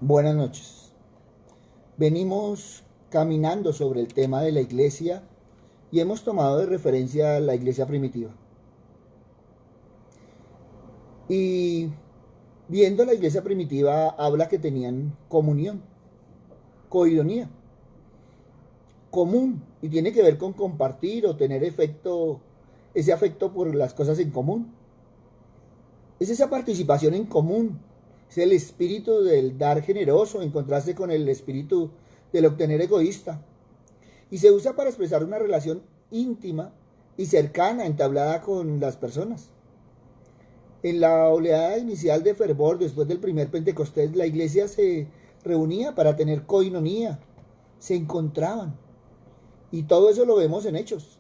Buenas noches. Venimos caminando sobre el tema de la iglesia y hemos tomado de referencia la iglesia primitiva. Y viendo la iglesia primitiva habla que tenían comunión, coidonía, común, y tiene que ver con compartir o tener ese afecto por las cosas en común. Es esa participación en común, es el espíritu del dar generoso en contraste con el espíritu del obtener egoísta. Y se usa para expresar una relación íntima y cercana entablada con las personas. En la oleada inicial de fervor después del primer Pentecostés, la iglesia se reunía para tener coinonía, se encontraban. Y todo eso lo vemos en Hechos.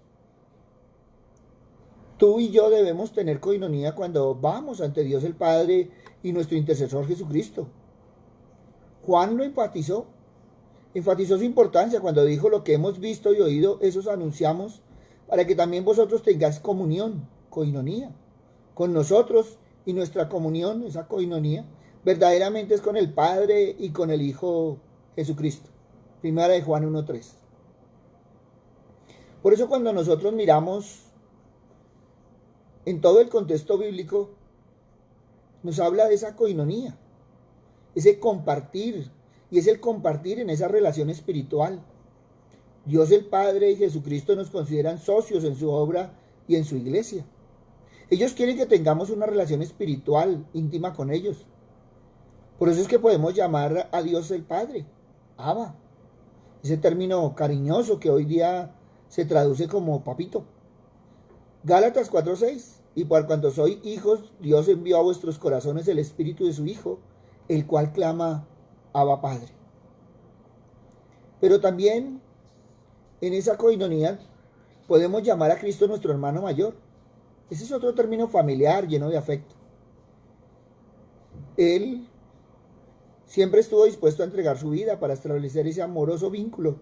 Tú y yo debemos tener coinonía cuando vamos ante Dios el Padre y nuestro intercesor Jesucristo. Juan lo enfatizó su importancia cuando dijo: lo que hemos visto y oído, eso os anunciamos, para que también vosotros tengáis comunión, coinonía, con nosotros, y nuestra comunión, esa coinonía, verdaderamente es con el Padre y con el Hijo Jesucristo. Primera de Juan 1:3. Por eso cuando nosotros miramos en todo el contexto bíblico, nos habla de esa coinonía, ese compartir, y es el compartir en esa relación espiritual. Dios el Padre y Jesucristo nos consideran socios en su obra y en su iglesia. Ellos quieren que tengamos una relación espiritual íntima con ellos. Por eso es que podemos llamar a Dios el Padre, Abba, ese término cariñoso que hoy día se traduce como papito. Gálatas 4:6. Y por cuanto sois hijos, Dios envió a vuestros corazones el espíritu de su Hijo, el cual clama: Abba Padre. Pero también en esa coinonía podemos llamar a Cristo nuestro hermano mayor. Ese es otro término familiar, lleno de afecto. Él siempre estuvo dispuesto a entregar su vida para establecer ese amoroso vínculo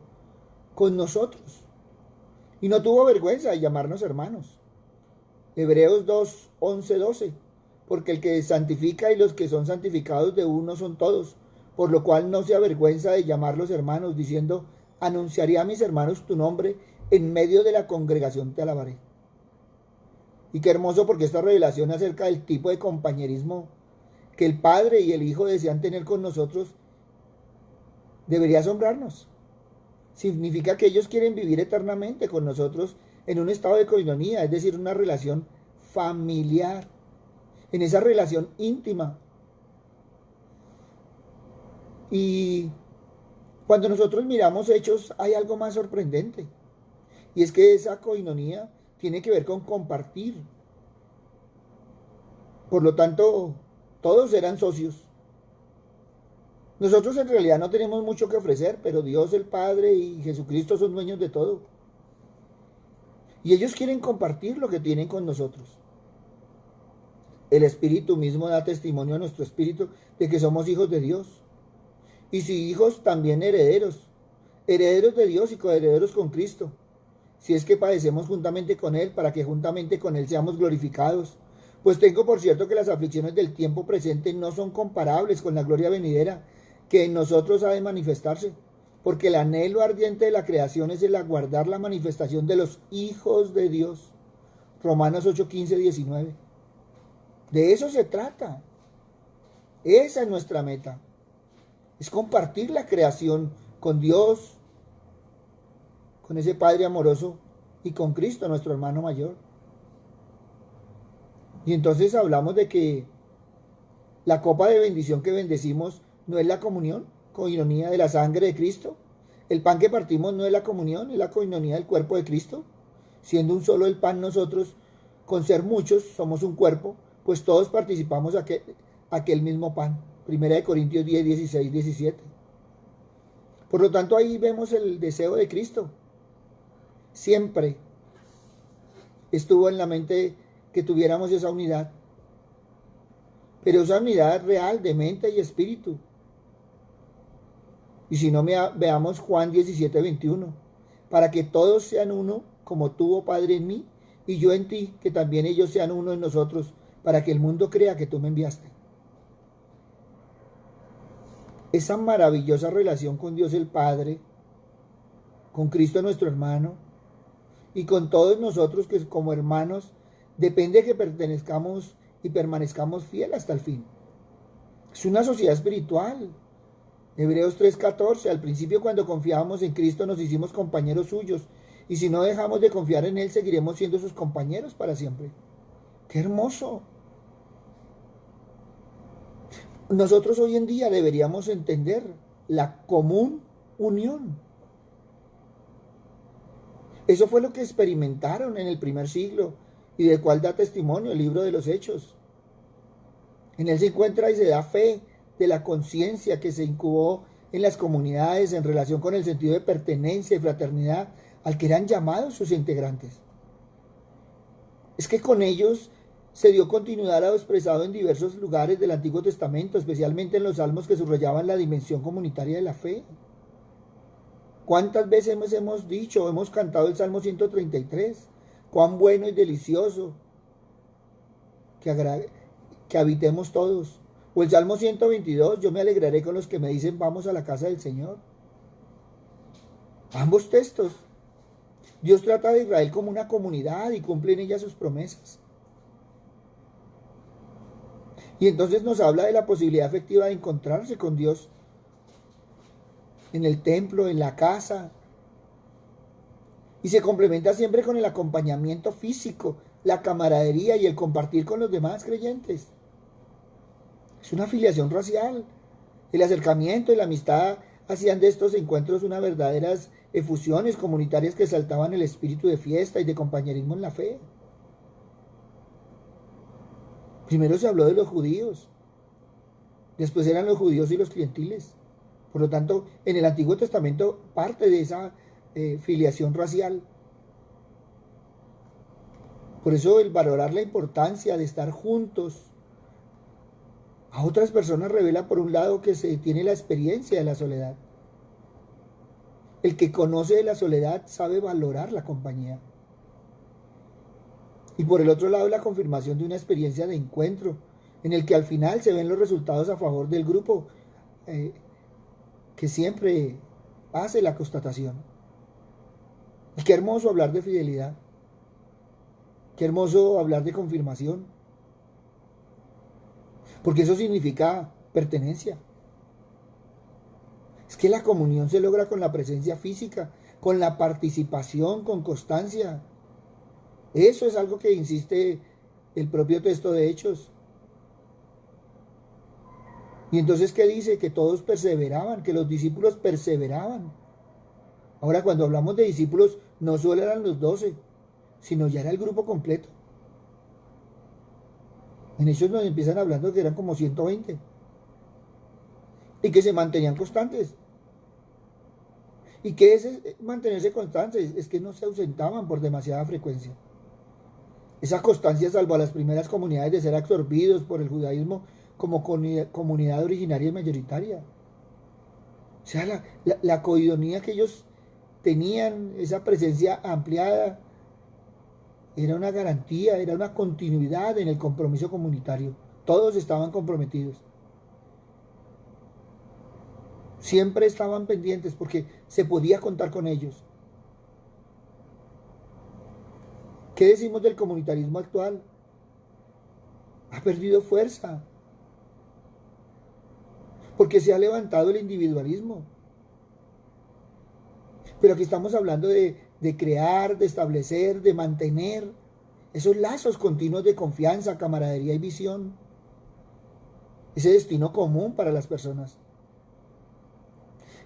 con nosotros. Y no tuvo vergüenza de llamarnos hermanos. Hebreos 2, 11, 12. Porque el que santifica y los que son santificados de uno son todos, por lo cual no se avergüenza de llamarlos hermanos, diciendo: anunciaré a mis hermanos tu nombre, en medio de la congregación te alabaré. Y qué hermoso, porque esta revelación acerca del tipo de compañerismo que el Padre y el Hijo desean tener con nosotros debería asombrarnos. Significa que ellos quieren vivir eternamente con nosotros en un estado de coinonía, es decir, una relación familiar, en esa relación íntima. Y cuando nosotros miramos Hechos, hay algo más sorprendente, y es que esa coinonía tiene que ver con compartir. Por lo tanto, todos eran socios. Nosotros en realidad no tenemos mucho que ofrecer, pero Dios el Padre y Jesucristo son dueños de todo. Y ellos quieren compartir lo que tienen con nosotros. El Espíritu mismo da testimonio a nuestro espíritu de que somos hijos de Dios. Y si hijos, también herederos. Herederos de Dios y coherederos con Cristo. Si es que padecemos juntamente con Él, para que juntamente con Él seamos glorificados. Pues tengo por cierto que las aflicciones del tiempo presente no son comparables con la gloria venidera, que en nosotros ha de manifestarse. Porque el anhelo ardiente de la creación es el aguardar la manifestación de los hijos de Dios. Romanos 8, 15, 19. De eso se trata. Esa es nuestra meta. Es compartir la creación con Dios, con ese Padre amoroso y con Cristo, nuestro hermano mayor. Y entonces hablamos de que la copa de bendición que bendecimos no es la comunión, coinonía de la sangre de Cristo. El pan que partimos no es la comunión, es la coinonía del cuerpo de Cristo. Siendo un solo el pan nosotros, con ser muchos, somos un cuerpo, pues todos participamos aquel mismo pan. Primera de Corintios 10, 16, 17. Por lo tanto, ahí vemos el deseo de Cristo. Siempre estuvo en la mente que tuviéramos esa unidad. Pero esa unidad real de mente y espíritu. Y si no, veamos Juan 17, 21. Para que todos sean uno, como tú, oh Padre, en mí, y yo en ti, que también ellos sean uno en nosotros, para que el mundo crea que tú me enviaste. esa maravillosa relación con Dios el Padre, con Cristo nuestro hermano, y con todos nosotros que como hermanos depende de que pertenezcamos y permanezcamos fieles hasta el fin. Es una sociedad espiritual. Hebreos 3:14, al principio cuando confiábamos en Cristo nos hicimos compañeros suyos, y si no dejamos de confiar en Él, seguiremos siendo sus compañeros para siempre. ¡Qué hermoso! Nosotros hoy en día deberíamos entender la común unión. Eso fue lo que experimentaron en el primer siglo y del cual da testimonio el libro de los Hechos. En él se encuentra y se da fe de la conciencia que se incubó en las comunidades en relación con el sentido de pertenencia y fraternidad al que eran llamados sus integrantes. Es que con ellos se dio continuidad a lo expresado en diversos lugares del Antiguo Testamento, especialmente en los salmos que subrayaban la dimensión comunitaria de la fe. ¿Cuántas veces hemos dicho, hemos cantado el Salmo 133? Cuán bueno y delicioso que habitemos todos. O el Salmo 122, yo me alegraré con los que me dicen vamos a la casa del Señor. Ambos textos. Dios trata de Israel como una comunidad y cumple en ella sus promesas. Y entonces nos habla de la posibilidad efectiva de encontrarse con Dios en el templo, en la casa. Y se complementa siempre con el acompañamiento físico, la camaradería y el compartir con los demás creyentes. Es una filiación racial. El acercamiento y la amistad hacían de estos encuentros unas verdaderas efusiones comunitarias que exaltaban el espíritu de fiesta y de compañerismo en la fe. Primero se habló de los judíos, después eran los judíos y los gentiles. Por lo tanto, en el Antiguo Testamento parte de esa filiación racial. Por eso el valorar la importancia de estar juntos a otras personas revela por un lado que se tiene la experiencia de la soledad. El que conoce de la soledad sabe valorar la compañía. Y por el otro lado la confirmación de una experiencia de encuentro en el que al final se ven los resultados a favor del grupo que siempre hace la constatación. Y qué hermoso hablar de fidelidad. Qué hermoso hablar de confirmación. Porque eso significa pertenencia. Es que la comunión se logra con la presencia física, con la participación, con constancia. Eso es algo que insiste el propio texto de Hechos. Y entonces, ¿qué dice? Que todos perseveraban, que los discípulos perseveraban. Ahora, cuando hablamos de discípulos, no solo eran los 12, sino ya era el grupo completo. En Hechos nos empiezan hablando que eran como 120. Y que se mantenían constantes. ¿Y qué es mantenerse constantes? Es que no se ausentaban por demasiada frecuencia. Esa constancia salvó a las primeras comunidades de ser absorbidos por el judaísmo como comunidad originaria y mayoritaria. O sea, la coidonía que ellos tenían, esa presencia ampliada, era una garantía, era una continuidad en el compromiso comunitario. Todos estaban comprometidos. Siempre estaban pendientes porque se podía contar con ellos. ¿Qué decimos del comunitarismo actual? Ha perdido fuerza. Porque se ha levantado el individualismo. Pero aquí estamos hablando de crear, de establecer, de mantener esos lazos continuos de confianza, camaradería y visión. Ese destino común para las personas.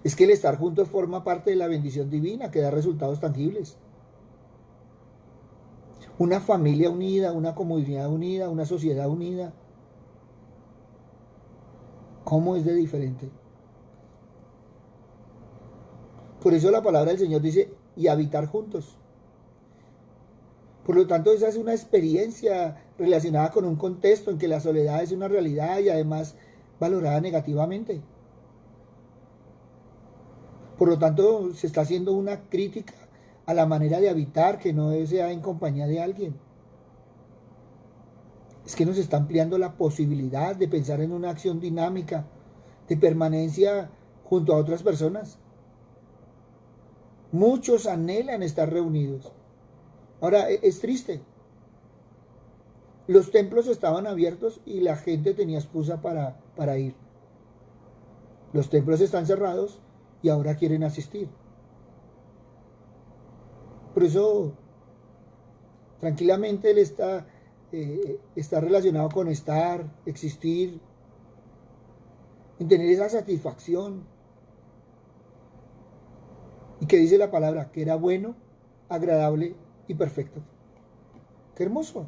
Es que el estar juntos forma parte de la bendición divina que da resultados tangibles. Una familia unida, una comunidad unida, una sociedad unida. ¿Cómo es de diferente? Por eso la palabra del Señor dice, y habitar juntos. Por lo tanto, esa es una experiencia relacionada con un contexto en que la soledad es una realidad y además valorada negativamente. Por lo tanto, se está haciendo una crítica a la manera de habitar que no sea en compañía de alguien. Es que nos está ampliando la posibilidad de pensar en una acción dinámica de permanencia junto a otras personas. Muchos anhelan estar reunidos. Ahora, es triste. Los templos estaban abiertos y la gente tenía excusa para ir. Los templos están cerrados y ahora quieren asistir. Por eso, tranquilamente, él está relacionado con estar, existir, en tener esa satisfacción. ¿Y qué dice la palabra? Que era bueno, agradable y perfecto. ¡Qué hermoso!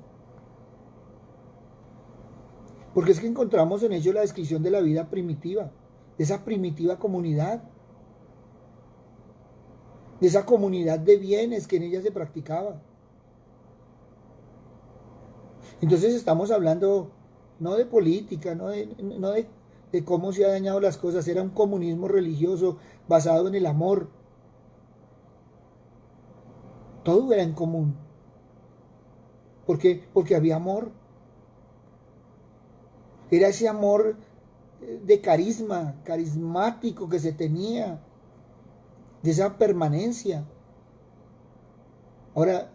Porque es que encontramos en ello la descripción de la vida primitiva, de esa primitiva comunidad, de esa comunidad de bienes que en ella se practicaba. Entonces estamos hablando no de política, no de cómo se han dañado las cosas, era un comunismo religioso basado en el amor. Todo era en común. ¿Por qué? Porque había amor. Era ese amor de carismático que se tenía, de esa permanencia. Ahora,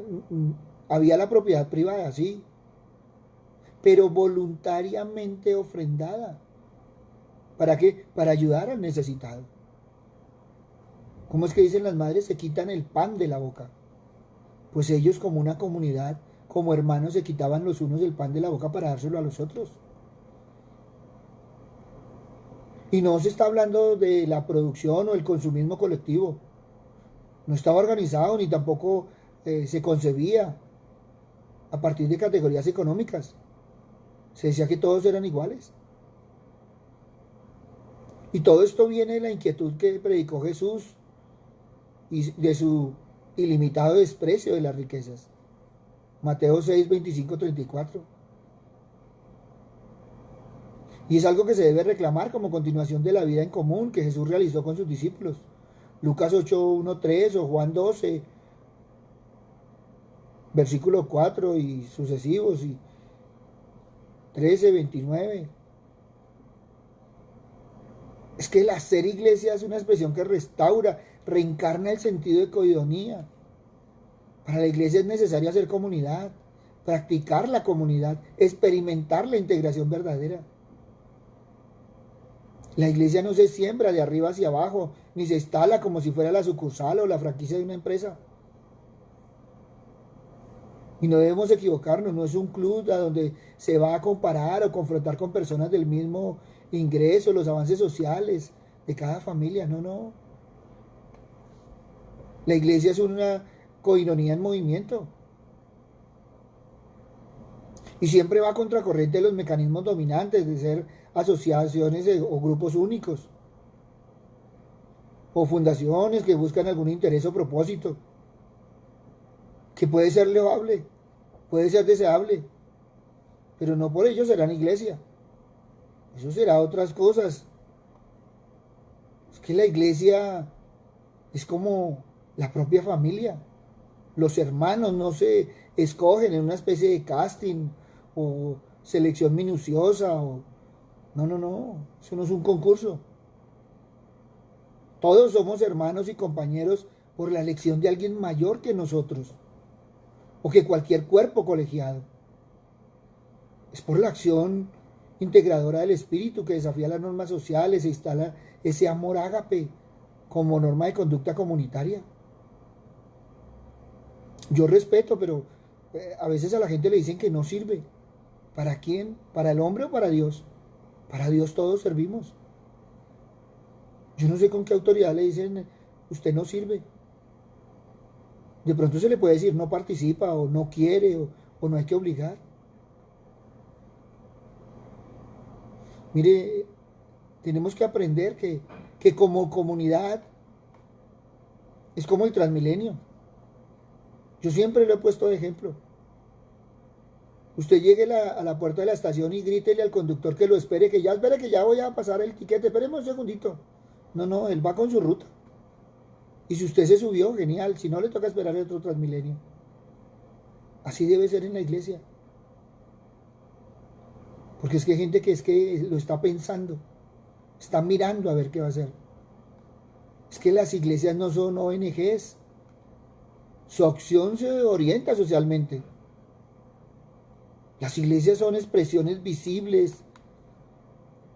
había la propiedad privada, sí, pero voluntariamente ofrendada. ¿Para qué? Para ayudar al necesitado. ¿Cómo es que dicen las madres? Se quitan el pan de la boca. Pues ellos como una comunidad, como hermanos, se quitaban los unos el pan de la boca para dárselo a los otros. Y no se está hablando de la producción o el consumismo colectivo. No estaba organizado ni tampoco se concebía a partir de categorías económicas. Se decía que todos eran iguales. Y todo esto viene de la inquietud que predicó Jesús y de su ilimitado desprecio de las riquezas. Mateo 6, 25, 34. Y es algo que se debe reclamar como continuación de la vida en común que Jesús realizó con sus discípulos. Lucas 8, 1, 3 o Juan 12, versículo 4 y sucesivos, y 13, 29. Es que el hacer iglesia es una expresión que restaura, reencarna el sentido de coidonía. Para la iglesia es necesario hacer comunidad, practicar la comunidad, experimentar la integración verdadera. La iglesia no se siembra de arriba hacia abajo, ni se instala como si fuera la sucursal o la franquicia de una empresa. Y no debemos equivocarnos, no es un club a donde se va a comparar o confrontar con personas del mismo ingreso, los avances sociales de cada familia, no. La iglesia es una coinonía en movimiento. Y siempre va a contracorriente de los mecanismos dominantes de ser asociaciones o grupos únicos. O fundaciones que buscan algún interés o propósito. Que puede ser loable, puede ser deseable. Pero no por ello serán iglesia. Eso será otras cosas. Es que la iglesia es como la propia familia. Los hermanos no se escogen en una especie de casting o selección minuciosa. No. Eso no es un concurso. Todos somos hermanos y compañeros por la elección de alguien mayor que nosotros o que cualquier cuerpo colegiado. Es por la acción integradora del espíritu que desafía las normas sociales e instala ese amor ágape como norma de conducta comunitaria. Yo respeto, pero a veces a la gente le dicen que no sirve. ¿Para quién? ¿Para el hombre o para Dios? Para Dios todos servimos. Yo no sé con qué autoridad le dicen, usted no sirve. De pronto se le puede decir no participa o no quiere o no hay que obligar. Mire, tenemos que aprender que como comunidad es como el Transmilenio. Yo siempre lo he puesto de ejemplo. Usted llegue a la puerta de la estación y grítele al conductor que lo espere, que ya voy a pasar el tiquete, espéreme un segundito. No, él va con su ruta. Y si usted se subió, genial, si no le toca esperar el otro Transmilenio. Así debe ser en la iglesia. Porque es que hay gente que lo está pensando. Están mirando a ver qué va a hacer. Es que las iglesias no son ONGs. Su acción se orienta socialmente. Las iglesias son expresiones visibles,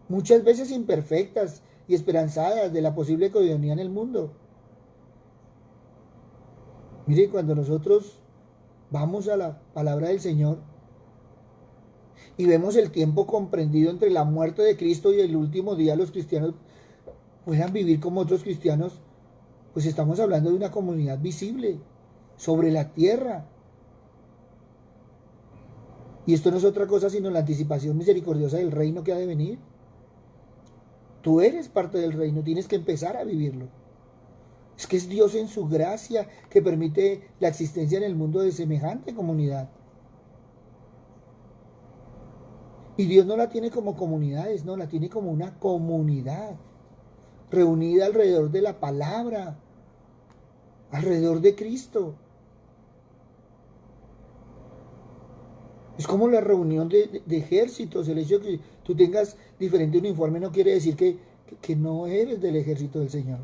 muchas veces imperfectas y esperanzadas de la posible coinonía en el mundo. Mire, cuando nosotros vamos a la palabra del Señor y vemos el tiempo comprendido entre la muerte de Cristo y el último día, los cristianos puedan vivir como otros cristianos, pues estamos hablando de una comunidad visible sobre la tierra. Y esto no es otra cosa sino la anticipación misericordiosa del reino que ha de venir. Tú eres parte del reino, tienes que empezar a vivirlo. Es que es Dios en su gracia que permite la existencia en el mundo de semejante comunidad. Y Dios no la tiene como comunidades, no, la tiene como una comunidad reunida alrededor de la palabra, alrededor de Cristo. Es como la reunión de ejércitos. El hecho de que tú tengas diferente uniforme no quiere decir que no eres del ejército del Señor.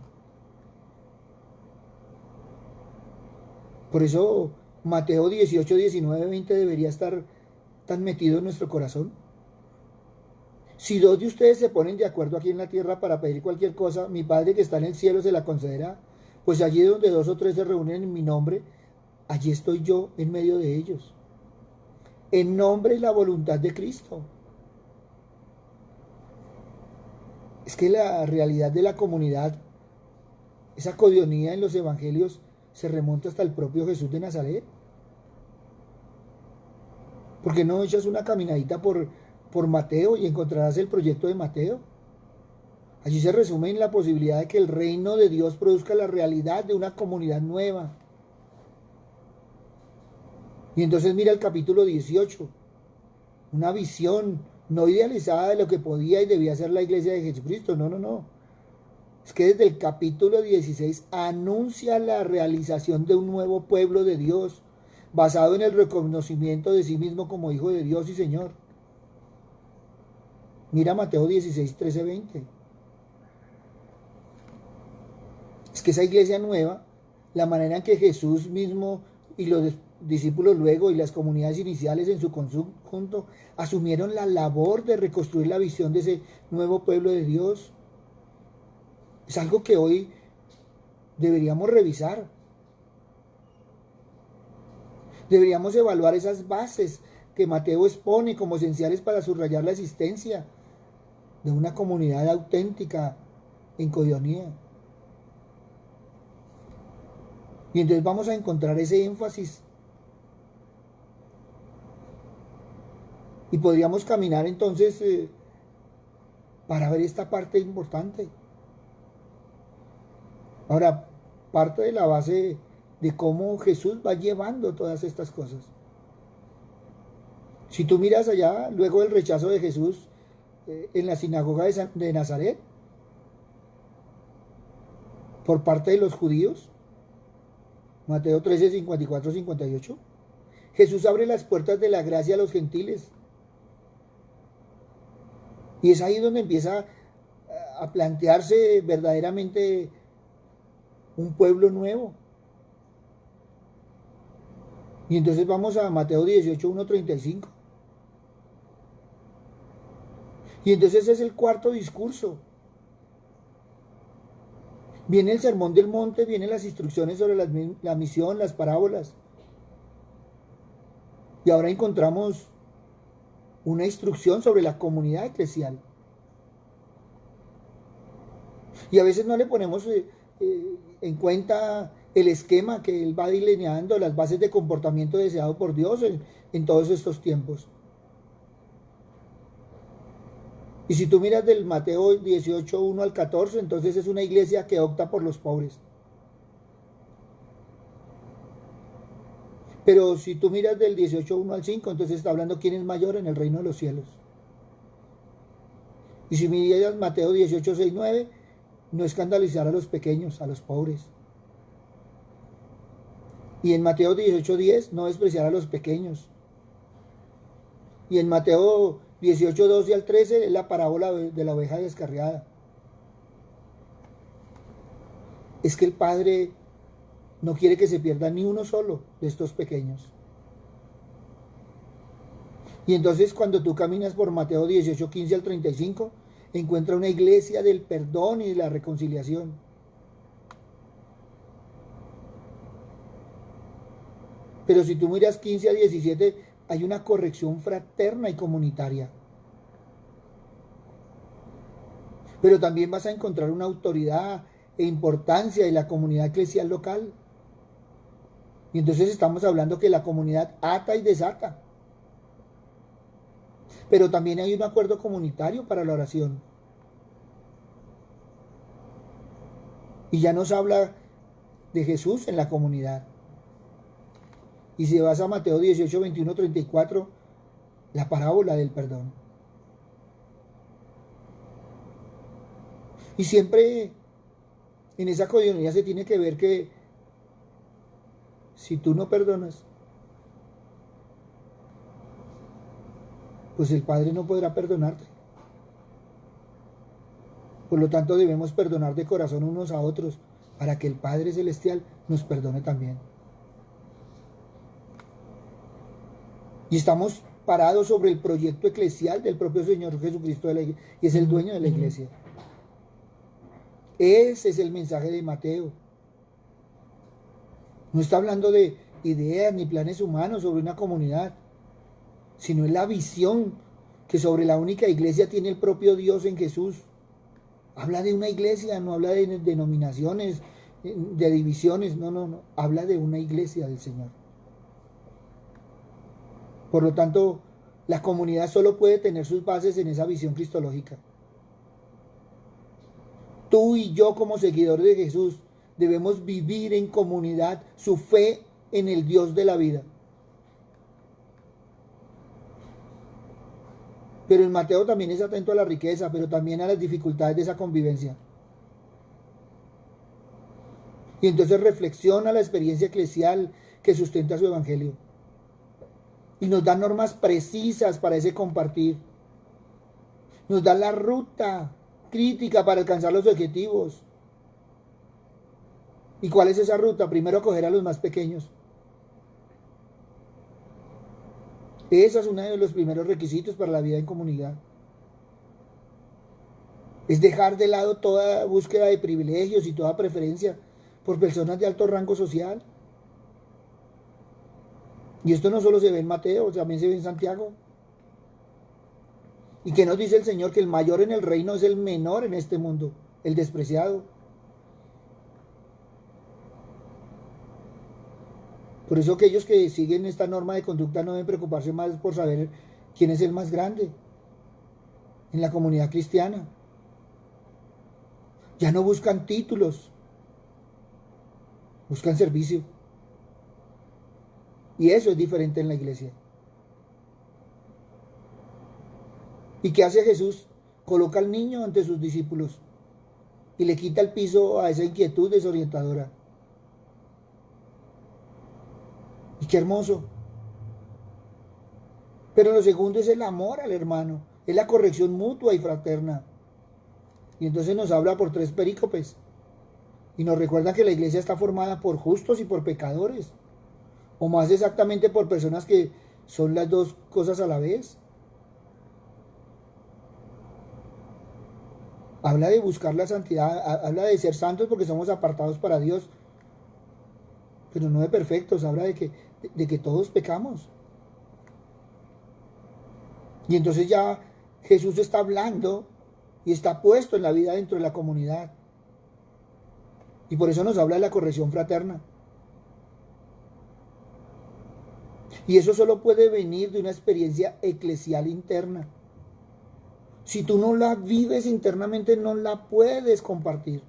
Por eso Mateo 18, 19, 20 debería estar tan metido en nuestro corazón. Si dos de ustedes se ponen de acuerdo aquí en la tierra para pedir cualquier cosa, mi Padre que está en el cielo se la concederá. Pues allí donde dos o tres se reúnen en mi nombre, allí estoy yo en medio de ellos. En nombre y la voluntad de Cristo. Es que la realidad de la comunidad, esa coinonía en los evangelios, se remonta hasta el propio Jesús de Nazaret. ¿Por qué no echas una caminadita por Mateo y encontrarás el proyecto de Mateo? Allí se resume en la posibilidad de que el reino de Dios produzca la realidad de una comunidad nueva. Y entonces mira el capítulo 18, una visión no idealizada de lo que podía y debía ser la iglesia de Jesucristo. No, no, no. Es que desde el capítulo 16 anuncia la realización de un nuevo pueblo de Dios, basado en el reconocimiento de sí mismo como Hijo de Dios y Señor. Mira Mateo 16, 13, 20. Es que esa iglesia nueva, la manera en que Jesús mismo y los discípulos luego y las comunidades iniciales en su conjunto asumieron la labor de reconstruir la visión de ese nuevo pueblo de Dios, es algo que hoy deberíamos revisar. Deberíamos evaluar esas bases que Mateo expone como esenciales para subrayar la existencia de una comunidad auténtica en coinonía. Y entonces vamos a encontrar ese énfasis. Y podríamos caminar entonces para ver esta parte importante. Ahora, parte de la base de cómo Jesús va llevando todas estas cosas. Si tú miras allá, luego del rechazo de Jesús en la sinagoga de Nazaret, por parte de los judíos, Mateo 13, 54, 58, Jesús abre las puertas de la gracia a los gentiles. Y es ahí donde empieza a plantearse verdaderamente un pueblo nuevo. Y entonces vamos a Mateo 18, 1, 35. Y entonces ese es el cuarto discurso. Viene el sermón del monte, vienen las instrucciones sobre la misión, las parábolas. Y ahora encontramos una instrucción sobre la comunidad eclesial. Y a veces no le ponemos en cuenta el esquema que él va delineando, las bases de comportamiento deseado por Dios en todos estos tiempos. Y si tú miras del Mateo 18, 1 al 14, entonces es una iglesia que opta por los pobres. Pero si tú miras del 18, 1 al 5, entonces está hablando quién es mayor en el reino de los cielos. Y si miras Mateo 18, 6, 9, no escandalizar a los pequeños, a los pobres. Y en Mateo 18, 10, no despreciar a los pequeños. Y en Mateo 18, 12 al 13 es la parábola de la oveja descarriada. es que el Padre no quiere que se pierda ni uno solo de estos pequeños. Y entonces cuando tú caminas por Mateo 18, 15 al 35, encuentra una iglesia del perdón y de la reconciliación. Pero si tú miras 15 a 17, hay una corrección fraterna y comunitaria. Pero también vas a encontrar una autoridad e importancia de la comunidad eclesial local. Y entonces estamos hablando que la comunidad ata y desata. Pero también hay un acuerdo comunitario para la oración. Y ya nos habla de Jesús en la comunidad. Y si vas a Mateo 18, 21, 34, la parábola del perdón. Y siempre en esa comunidad se tiene que ver que si tú no perdonas, pues el Padre no podrá perdonarte. Por lo tanto, debemos perdonar de corazón unos a otros para que el Padre Celestial nos perdone también. Y estamos parados sobre el proyecto eclesial del propio Señor Jesucristo de la iglesia, y es el dueño de la iglesia. Ese es el mensaje de Mateo. No está hablando de ideas ni planes humanos sobre una comunidad, sino es la visión que sobre la única iglesia tiene el propio Dios en Jesús. Habla de una iglesia, no habla de denominaciones, de divisiones, no. Habla de una iglesia del Señor. Por lo tanto, la comunidad solo puede tener sus bases en esa visión cristológica. Tú y yo, como seguidores de Jesús, debemos vivir en comunidad su fe en el Dios de la vida. Pero en Mateo también es atento a la riqueza, pero también a las dificultades de esa convivencia. Y entonces reflexiona la experiencia eclesial que sustenta su evangelio. Y nos da normas precisas para ese compartir. Nos da la ruta crítica para alcanzar los objetivos. ¿Y cuál es esa ruta? Primero, acoger a los más pequeños. Ese es uno de los primeros requisitos para la vida en comunidad. Es dejar de lado toda búsqueda de privilegios y toda preferencia por personas de alto rango social. Y esto no solo se ve en Mateo, también se ve en Santiago. ¿Y qué nos dice el Señor? Que el mayor en el reino es el menor en este mundo, el despreciado. Por eso aquellos que siguen esta norma de conducta no deben preocuparse más por saber quién es el más grande en la comunidad cristiana. Ya no buscan títulos, buscan servicio. Y eso es diferente en la iglesia. ¿Y qué hace Jesús? Coloca al niño ante sus discípulos y le quita el piso a esa inquietud desorientadora. Y qué hermoso. Pero lo segundo es el amor al hermano, es la corrección mutua y fraterna. Y entonces nos habla por tres perícopes. Y nos recuerda que la iglesia está formada por justos y por pecadores. O más exactamente por personas que son las dos cosas a la vez. Habla de buscar la santidad, habla de ser santos porque somos apartados para Dios. Pero no de perfectos, habla de que todos pecamos. Y entonces ya Jesús está hablando y está puesto en la vida dentro de la comunidad. Y por eso nos habla de la corrección fraterna. Y eso solo puede venir de una experiencia eclesial interna. Si tú no la vives internamente, no la puedes compartir.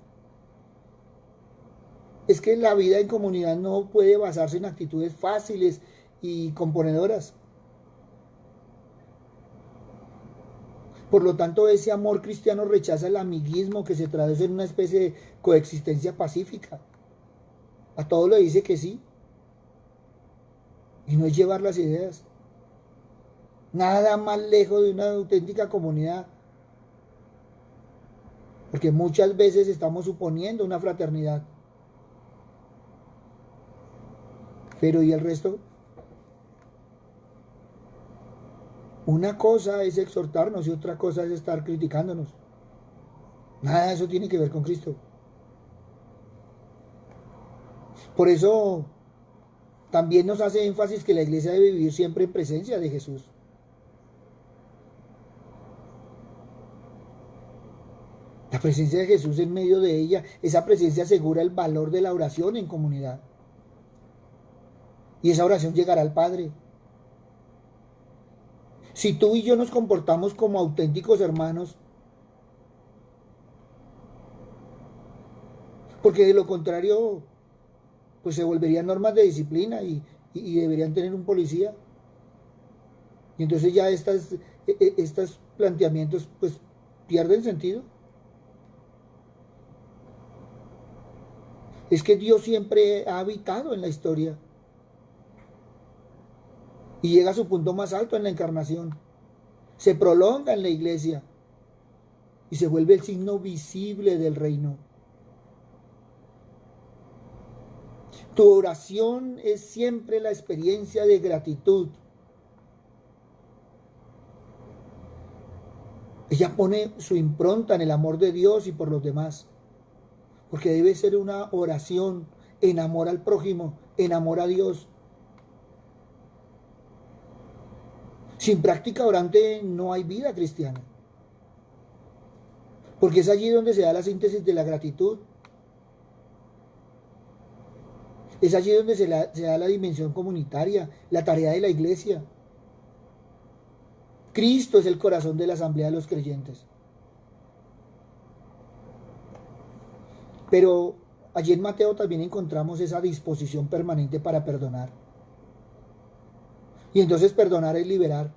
Es que la vida en comunidad no puede basarse en actitudes fáciles y componedoras. Por lo tanto, ese amor cristiano rechaza el amiguismo que se traduce en una especie de coexistencia pacífica. A todo le dice que sí. Y no es llevar las ideas. Nada más lejos de una auténtica comunidad. Porque muchas veces estamos suponiendo una fraternidad Pero ¿y el resto? Una cosa es exhortarnos y otra cosa es estar criticándonos. Nada de eso tiene que ver con Cristo. Por eso también nos hace énfasis que la iglesia debe vivir siempre en presencia de Jesús. La presencia de Jesús en medio de ella, esa presencia asegura el valor de la oración en comunidad. Y esa oración llegará al Padre. Si tú y yo nos comportamos como auténticos hermanos, porque de lo contrario, pues se volverían normas de disciplina y deberían tener un policía. Y entonces ya estos planteamientos pues pierden sentido. Es que Dios siempre ha habitado en la historia y llega a su punto más alto en la encarnación. Se prolonga en la iglesia y se vuelve el signo visible del reino. Tu oración es siempre la experiencia de gratitud. Ella pone su impronta en el amor de Dios y por los demás, porque debe ser una oración en amor al prójimo, en amor a Dios. Sin práctica orante no hay vida cristiana, porque es allí donde se da la síntesis de la gratitud. Es allí donde se da la dimensión comunitaria, la tarea de la iglesia. Cristo es el corazón de la asamblea de los creyentes. Pero allí en Mateo también encontramos esa disposición permanente para perdonar. Y entonces perdonar es liberar.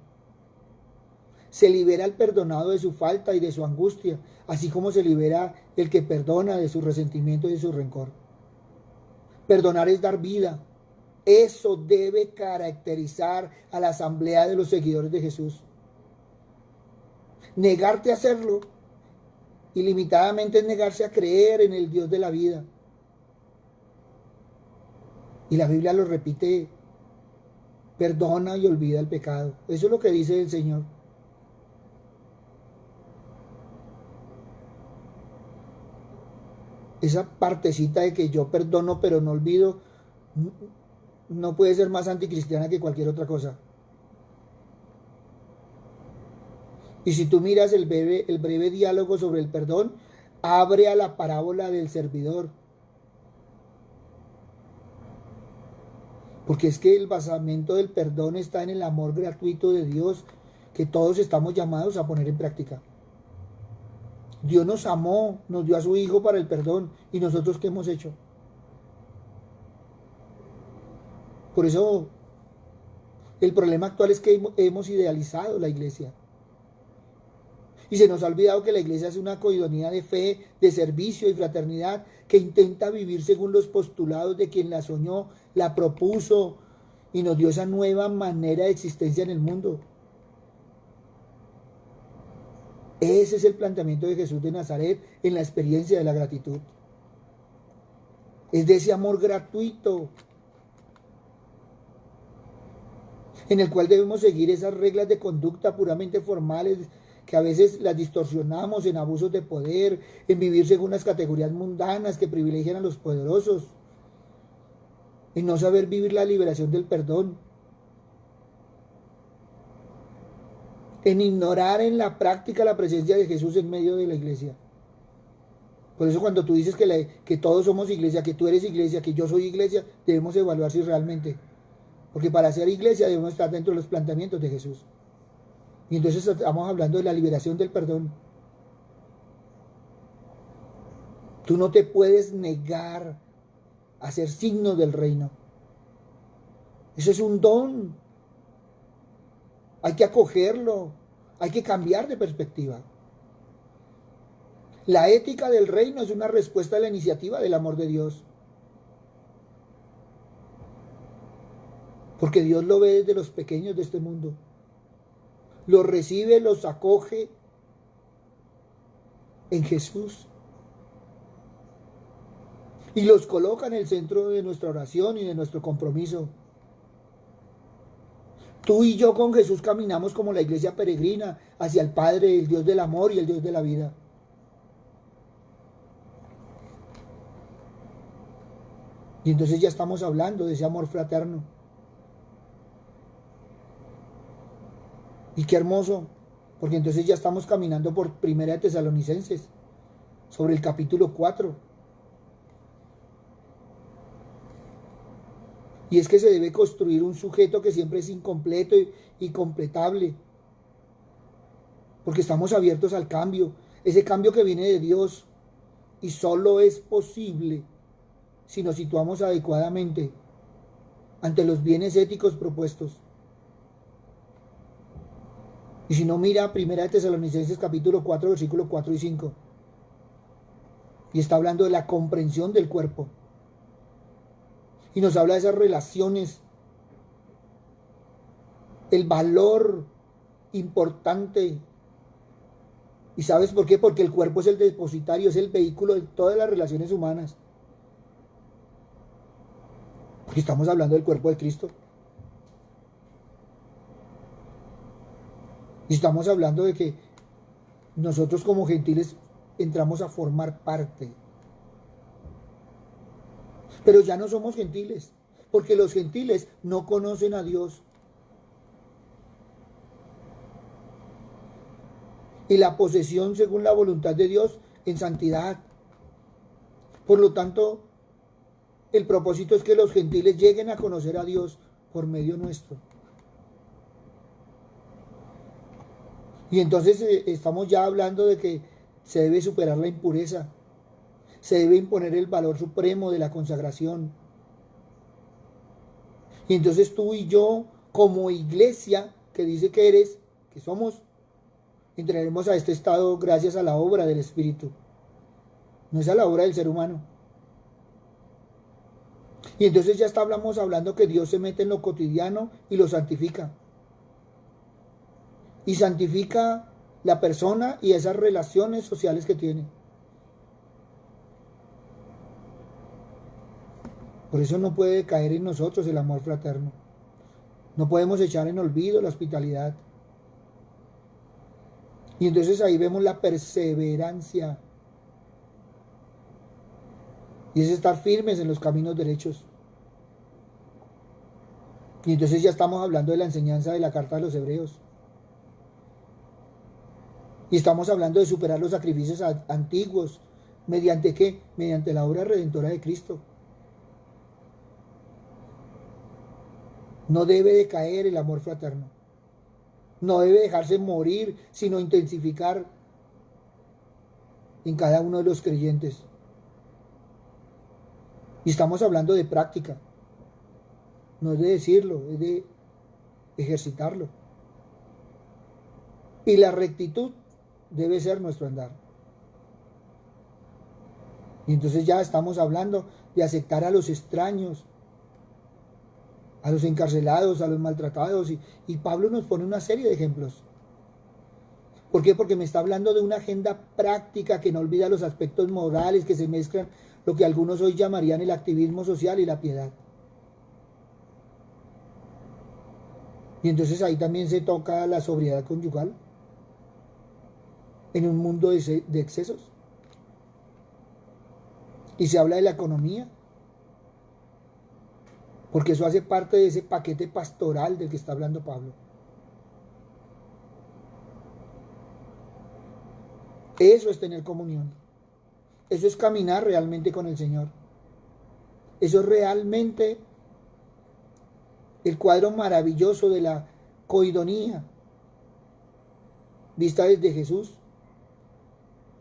Se libera el perdonado de su falta y de su angustia, así como se libera el que perdona de su resentimiento y de su rencor. Perdonar es dar vida. Eso debe caracterizar a la asamblea de los seguidores de Jesús. Negarte a hacerlo ilimitadamente es negarse a creer en el Dios de la vida. Y la Biblia lo repite, perdona y olvida el pecado. Eso es lo que dice el Señor. Esa partecita de que yo perdono pero no olvido, no puede ser más anticristiana que cualquier otra cosa. Y si tú miras el breve diálogo sobre el perdón, abre a la parábola del servidor. Porque es que el basamento del perdón está en el amor gratuito de Dios que todos estamos llamados a poner en práctica. Dios nos amó, nos dio a su Hijo para el perdón. ¿Y nosotros qué hemos hecho? Por eso el problema actual es que hemos idealizado la iglesia. Y se nos ha olvidado que la iglesia es una coidonía de fe, de servicio y fraternidad que intenta vivir según los postulados de quien la soñó, la propuso y nos dio esa nueva manera de existencia en el mundo. Ese es el planteamiento de Jesús de Nazaret en la experiencia de la gratitud. Es de ese amor gratuito en el cual debemos seguir esas reglas de conducta puramente formales que a veces las distorsionamos en abusos de poder, en vivir según las categorías mundanas que privilegian a los poderosos, en no saber vivir la liberación del perdón, en ignorar en la práctica la presencia de Jesús en medio de la iglesia. Por eso cuando tú dices que todos somos iglesia, que tú eres iglesia, que yo soy iglesia, debemos evaluar si realmente. Porque para ser iglesia debemos estar dentro de los planteamientos de Jesús. Y entonces estamos hablando de la liberación del perdón. Tú no te puedes negar a ser signo del reino. Eso es un don. Hay que acogerlo. Hay que cambiar de perspectiva. La ética del reino es una respuesta a la iniciativa del amor de Dios. Porque Dios lo ve desde los pequeños de este mundo. Los recibe, los acoge en Jesús. y los coloca en el centro de nuestra oración y de nuestro compromiso. Tú y yo con Jesús caminamos como la iglesia peregrina hacia el Padre, el Dios del amor y el Dios de la vida. Y entonces ya estamos hablando de ese amor fraterno. Y qué hermoso, porque entonces ya estamos caminando por Primera de Tesalonicenses, sobre el capítulo 4. Y es que se debe construir un sujeto que siempre es incompleto y completable, porque estamos abiertos al cambio, ese cambio que viene de Dios, y solo es posible si nos situamos adecuadamente ante los bienes éticos propuestos. Y si no, mira Primera de Tesalonicenses capítulo 4, versículos 4 y 5. Y está hablando de la comprensión del cuerpo. Y nos habla de esas relaciones, el valor importante. ¿Y sabes por qué? Porque el cuerpo es el depositario, es el vehículo de todas las relaciones humanas. Porque estamos hablando del cuerpo de Cristo. Y estamos hablando de que nosotros como gentiles entramos a formar parte. Pero ya no somos gentiles, porque los gentiles no conocen a Dios. Y la posesión según la voluntad de Dios en santidad. Por lo tanto, el propósito es que los gentiles lleguen a conocer a Dios por medio nuestro. Y entonces estamos ya hablando de que se debe superar la impureza. Se debe imponer el valor supremo de la consagración. Y entonces tú y yo, como iglesia que dice que eres, que somos, entraremos a este estado gracias a la obra del Espíritu. No es a la obra del ser humano. Y entonces ya estamos hablando que Dios se mete en lo cotidiano y lo santifica. Y santifica la persona y esas relaciones sociales que tiene. Por eso no puede caer en nosotros el amor fraterno. No podemos echar en olvido la hospitalidad. Y entonces ahí vemos la perseverancia. Y es estar firmes en los caminos derechos. Y entonces ya estamos hablando de la enseñanza de la carta de los Hebreos. Y estamos hablando de superar los sacrificios antiguos. ¿Mediante qué? Mediante la obra redentora de Cristo. No debe decaer el amor fraterno. No debe dejarse morir, sino intensificar en cada uno de los creyentes. Y estamos hablando de práctica. No es de decirlo, es de ejercitarlo. Y la rectitud debe ser nuestro andar. Y entonces ya estamos hablando de aceptar a los extraños, a los encarcelados, a los maltratados. Y Pablo nos pone una serie de ejemplos. ¿Por qué? Porque me está hablando de una agenda práctica que no olvida los aspectos morales que se mezclan, lo que algunos hoy llamarían el activismo social y la piedad. Y entonces ahí también se toca la sobriedad conyugal en un mundo de excesos. Y se habla de la economía, porque eso hace parte de ese paquete pastoral del que está hablando Pablo. Eso es tener comunión. Eso es caminar realmente con el Señor. Eso es realmente el cuadro maravilloso de la coidonía, vista desde Jesús,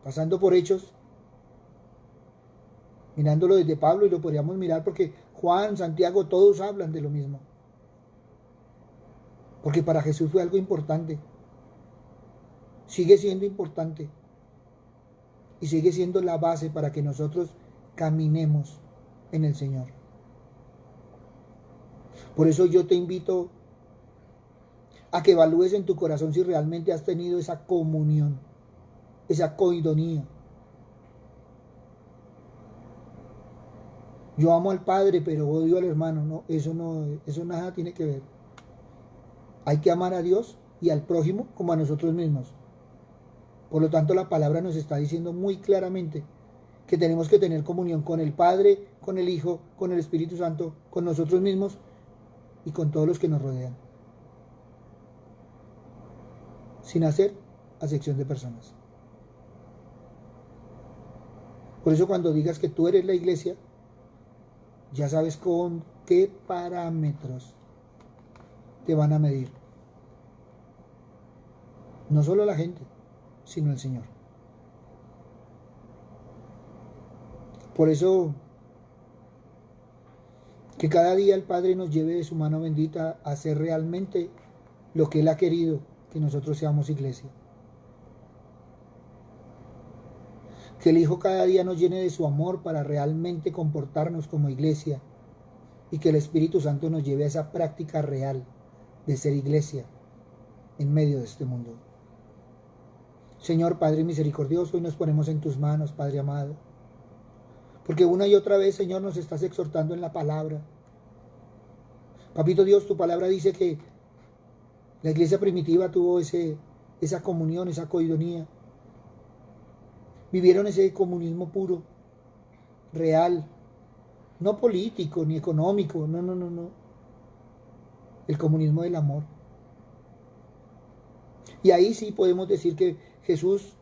pasando por Hechos, mirándolo desde Pablo, y lo podríamos mirar porque Juan, Santiago, todos hablan de lo mismo. Porque para Jesús fue algo importante. Sigue siendo importante. Y sigue siendo la base para que nosotros caminemos en el Señor. Por eso yo te invito a que evalúes en tu corazón si realmente has tenido esa comunión, esa coidonía. Yo amo al Padre, pero odio al hermano. No, eso nada tiene que ver. Hay que amar a Dios y al prójimo como a nosotros mismos. Por lo tanto, la palabra nos está diciendo muy claramente que tenemos que tener comunión con el Padre, con el Hijo, con el Espíritu Santo, con nosotros mismos y con todos los que nos rodean. Sin hacer acepción de personas. Por eso cuando digas que tú eres la iglesia, ya sabes con qué parámetros te van a medir. No solo la gente, sino el Señor. Por eso, que cada día el Padre nos lleve de su mano bendita a hacer realmente lo que Él ha querido, que nosotros seamos iglesia. Que el Hijo cada día nos llene de su amor para realmente comportarnos como iglesia y que el Espíritu Santo nos lleve a esa práctica real de ser iglesia en medio de este mundo. Señor Padre misericordioso, hoy nos ponemos en tus manos, Padre amado, porque una y otra vez, Señor, nos estás exhortando en la palabra. Papito Dios, tu palabra dice que la iglesia primitiva tuvo esa comunión, esa coidonía. Vivieron ese comunismo puro, real, no político ni económico, no. El comunismo del amor. Y ahí sí podemos decir que Jesús,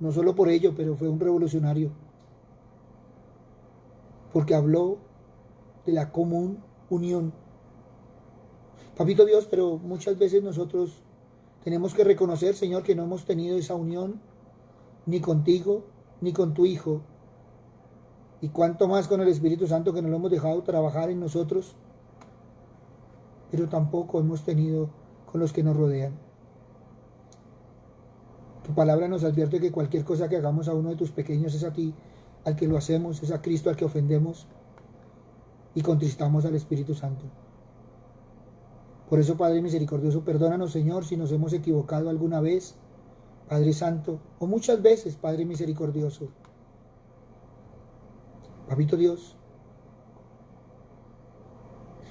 no solo por ello, pero fue un revolucionario. Porque habló de la común unión. Papito Dios, pero muchas veces nosotros tenemos que reconocer, Señor, que no hemos tenido esa unión ni contigo, ni con tu Hijo. Y cuánto más con el Espíritu Santo, que no lo hemos dejado trabajar en nosotros, pero tampoco hemos tenido con los que nos rodean. Tu palabra nos advierte que cualquier cosa que hagamos a uno de tus pequeños es a ti, al que lo hacemos, es a Cristo al que ofendemos y contristamos al Espíritu Santo. Por eso, Padre misericordioso, perdónanos, Señor, si nos hemos equivocado alguna vez, Padre Santo, o muchas veces, Padre misericordioso. Papito Dios,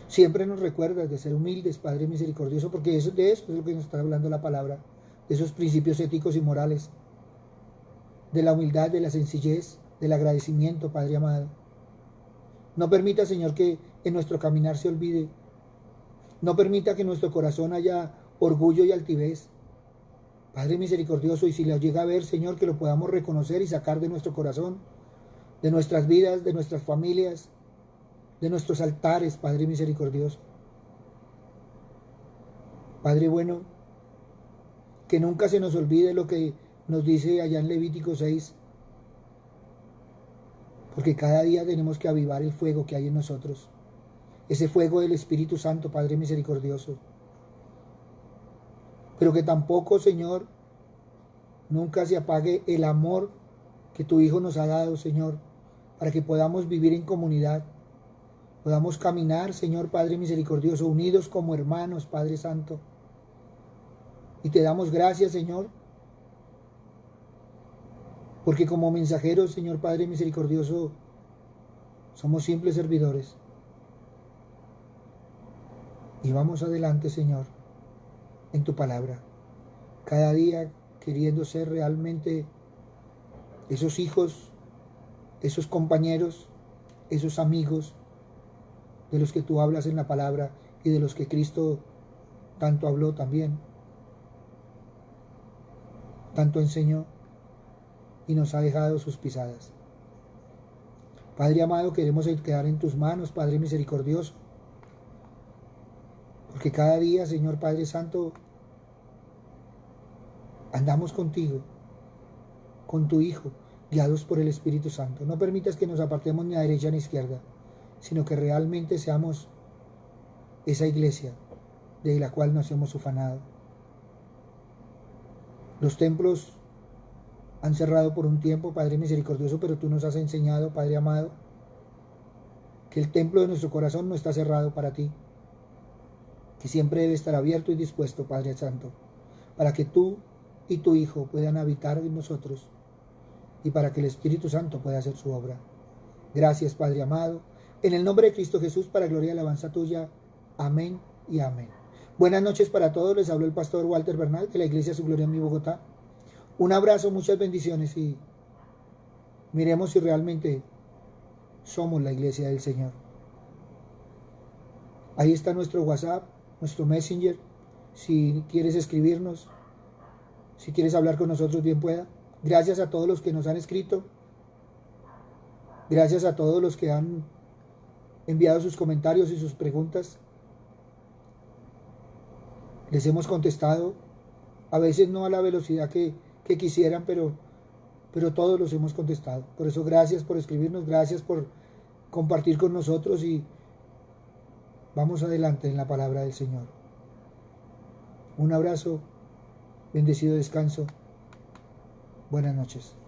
siempre nos recuerdas de ser humildes, Padre misericordioso, porque de eso es lo que nos está hablando la palabra, de esos principios éticos y morales, de la humildad, de la sencillez, del agradecimiento, Padre amado. No permita, Señor, que en nuestro caminar se olvide. No permita que en nuestro corazón haya orgullo y altivez. Padre misericordioso, y si lo llega a ver, Señor, que lo podamos reconocer y sacar de nuestro corazón, de nuestras vidas, de nuestras familias, de nuestros altares, Padre misericordioso. Padre bueno, que nunca se nos olvide lo que nos dice allá en Levítico 6, porque cada día tenemos que avivar el fuego que hay en nosotros, ese fuego del Espíritu Santo, Padre misericordioso. Pero que tampoco, Señor, nunca se apague el amor que tu Hijo nos ha dado, Señor, para que podamos vivir en comunidad, podamos caminar, Señor Padre misericordioso, unidos como hermanos, Padre Santo. Y te damos gracias, Señor, porque como mensajeros, Señor Padre misericordioso, somos simples servidores. Y vamos adelante, Señor, en tu palabra, cada día queriendo ser realmente esos hijos, esos compañeros, esos amigos de los que tú hablas en la palabra y de los que Cristo tanto habló también, tanto enseñó y nos ha dejado sus pisadas. Padre amado, queremos quedar en tus manos, Padre misericordioso, porque cada día, Señor Padre Santo, andamos contigo, con tu Hijo, guiados por el Espíritu Santo. No permitas que nos apartemos ni a derecha ni a izquierda, sino que realmente seamos esa iglesia de la cual nos hemos ufanado. Los templos han cerrado por un tiempo, Padre misericordioso, pero tú nos has enseñado, Padre amado, que el templo de nuestro corazón no está cerrado para ti, que siempre debe estar abierto y dispuesto, Padre Santo, para que tú y tu Hijo puedan habitar en nosotros y para que el Espíritu Santo pueda hacer su obra. Gracias, Padre amado, En el nombre de Cristo Jesús, para gloria y alabanza tuya. Amén y amén. Buenas noches para todos. Les habló el pastor Walter Bernal de la Iglesia Su Gloria en mi Bogotá. Un abrazo, muchas bendiciones y miremos si realmente somos la iglesia del Señor. Ahí está nuestro WhatsApp, nuestro Messenger. Si quieres escribirnos, si quieres hablar con nosotros, bien pueda. Gracias a todos los que nos han escrito. Gracias a todos los que han enviado sus comentarios y sus preguntas. Les hemos contestado, a veces no a la velocidad que quisieran, pero todos los hemos contestado. Por eso gracias por escribirnos, gracias por compartir con nosotros y vamos adelante en la palabra del Señor. Un abrazo, bendecido descanso. Buenas noches.